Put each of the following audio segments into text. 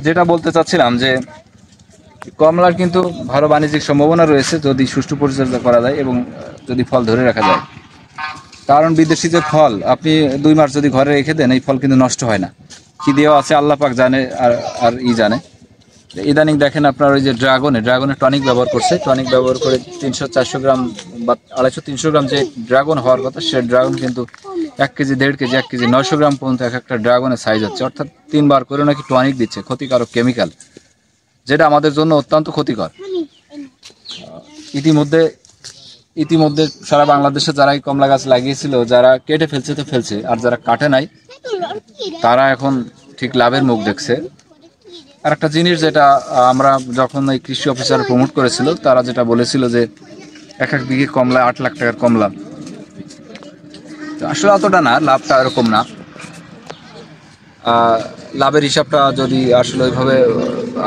যেটা বলতে চাচ্ছিলাম যে কমলার কিন্তু ভালো বাণিজ্যিক সম্ভাবনা রয়েছে যদি সুষ্ঠু পরিচর্যা করা যায় এবং যদি ফল ধরে রাখা যায়। কারণ বিদেশি যে ফল আপনি 2 মাস যদি ঘরে রেখে দেন এই ফল কিন্তু নষ্ট হয় না। কি দেওয়া আছে আল্লাহ পাক জানে, আর আর জানে। ইদানিং দেখেন আপনার ওই যে ড্রাগনের টনিক ব্যবহার করছে, টনিক ব্যবহার করে 300-400 গ্রাম বা 250-300 গ্রাম যে ড্রাগন হওয়ার কথা, সে ড্রাগন কিন্তু 1 কেজি 1.5 কেজি 1 কেজি 900 গ্রাম পর্যন্ত এক একটা ড্রাগনের সাইজ হচ্ছে। অর্থাৎ 3 বার করে নাকি টনিক দিচ্ছে, ক্ষতিকারক কেমিক্যাল, যেটা আমাদের জন্য অত্যন্ত ক্ষতিকর। ইতিমধ্যে ইতিমধ্যে সারা বাংলাদেশে যারা এই কমলা গাছ লাগিয়েছিল, যারা কেটে ফেলছে তো ফেলছে, আর যারা কাটে নাই তারা এখন ঠিক লাভের মুখ দেখছে। আর একটা জিনিস যেটা আমরা যখন এই কৃষি অফিসার প্রমোট করেছিল, তারা যেটা বলেছিল যে এক এক বিঘে কমলা 8 লাখ টাকার কমলা। আসলে অতটা না, লাভটা এরকম না। লাভের হিসাবটা যদি আসলে ওইভাবে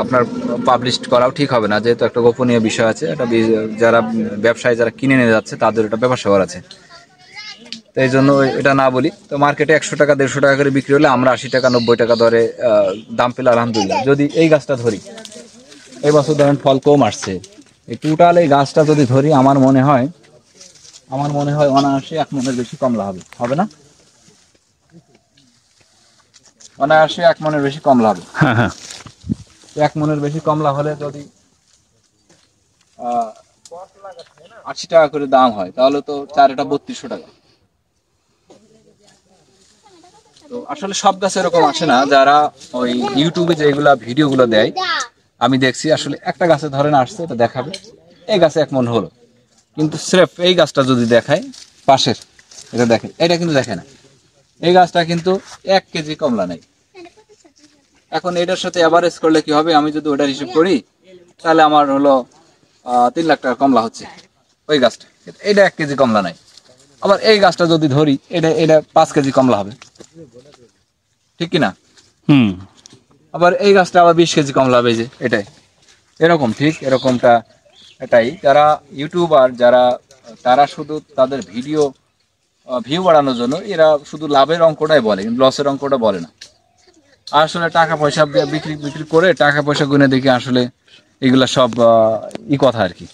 আপনার পাবলিশ করাও ঠিক হবে না, যেহেতু একটা গোপনীয় বিষয় আছে। এটা যারা ব্যবসায়ী যারা কিনে নিয়ে যাচ্ছে তাদের এটা ব্যবসা করা আছে, তো এই জন্য এটা না বলি। তো মার্কেটে 100 টাকা 150 টাকা করে বিক্রি হলে আমরা 80 টাকা 90 টাকা দরে দাম পেলে আলহামদুলিল্লাহ। যদি এই গাছটা ধরি, এই বছর ধরেন ফল কম আসছে, এই টোটাল এই গাছটা যদি ধরি আমার মনে হয় অনায়াসে 1 মনের বেশি কমলা হবে, হবে না? অনায়াসে 1 মনের বেশি কমলা হবে। হ্যাঁ হ্যাঁ 1 মনের বেশি কমলা হলে যদি 80 টাকা করে দাম হয়, তাহলে তো 4 3200 টাকা। তো আসলে সব গাছ এরকম আসে না। যারা ওই ইউটিউবে যেগুলা ভিডিওগুলো দেয়, আমি দেখছি আসলে একটা গাছে ধরেন আসছে, এটা দেখাবে এই গাছে 1 মন হলো, কিন্তু স্রেফ এই গাছটা যদি দেখায় পাশের, এটা দেখে, এটা কিন্তু দেখে না। এই গাছটা কিন্তু 1 কেজি কমলা নেই। এখন এটার সাথে অ্যাভারেজ করলে কি হবে, আমি যদি ওটার হিসেব করি তাহলে আমার হলো 3 লাখ টাকা কমলা হচ্ছে ওই গাছটা। এটা 1 কেজি কমলা নাই। আবার এই গাছটা যদি ধরি, এটা এটা 5 কেজি কমলা হবে, ঠিক কিনা? হুম আবার এই গাছটা আবার 20 কেজি কমলা হবে, যে এটাই এরকম, ঠিক এরকমটা। এটাই যারা ইউটিউবার, তারা শুধু তাদের ভিউ বাড়ানোর জন্য এরা শুধু লাভের অঙ্কটাই বলে, কিন্তু লসের অঙ্কটা বলে না। আসলে টাকা পয়সা বিক্রি বিক্রি করে টাকা পয়সা গুনে দেখি আসলে এগুলা সব কথা আর কি।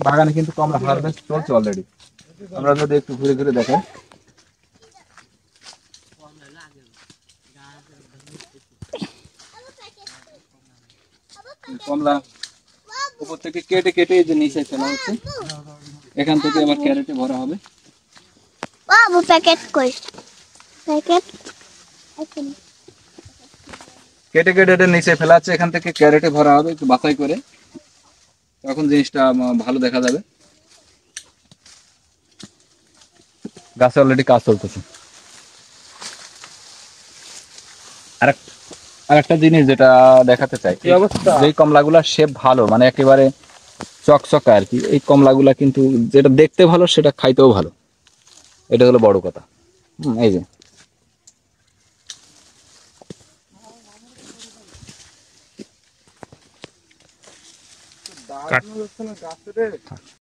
বাগানে কিন্তু কমলা হারভেস্ট চলছে অলরেডি। আমরা যদি একটু ঘুরে ঘুরে দেখেন, কমলা উপর থেকে কেটে কেটে এই যে নিচে ফেলা হচ্ছে, এখান থেকে আবার ক্যারেটে ভরা হবে। বাবু প্যাকেট কই? প্যাকেট কেটে কেটে এটা নিচে ফেলা হচ্ছে, এখান থেকে ক্যারেটে ভরা হবে একটু বাছাই করে, তখন জিনিসটা ভালো দেখা যাবে। গাছে অলরেডি কাজ চলতেছে। আর একটা জিনিস যেটা দেখাতে চাই, এই কমলাগুলা শেপ ভালো, মানে একেবারে চকচকা আর কি। এই কমলাগুলা কিন্তু যেটা দেখতে ভালো সেটা খাইতেও ভালো, এটা হলো বড় কথা। এই যে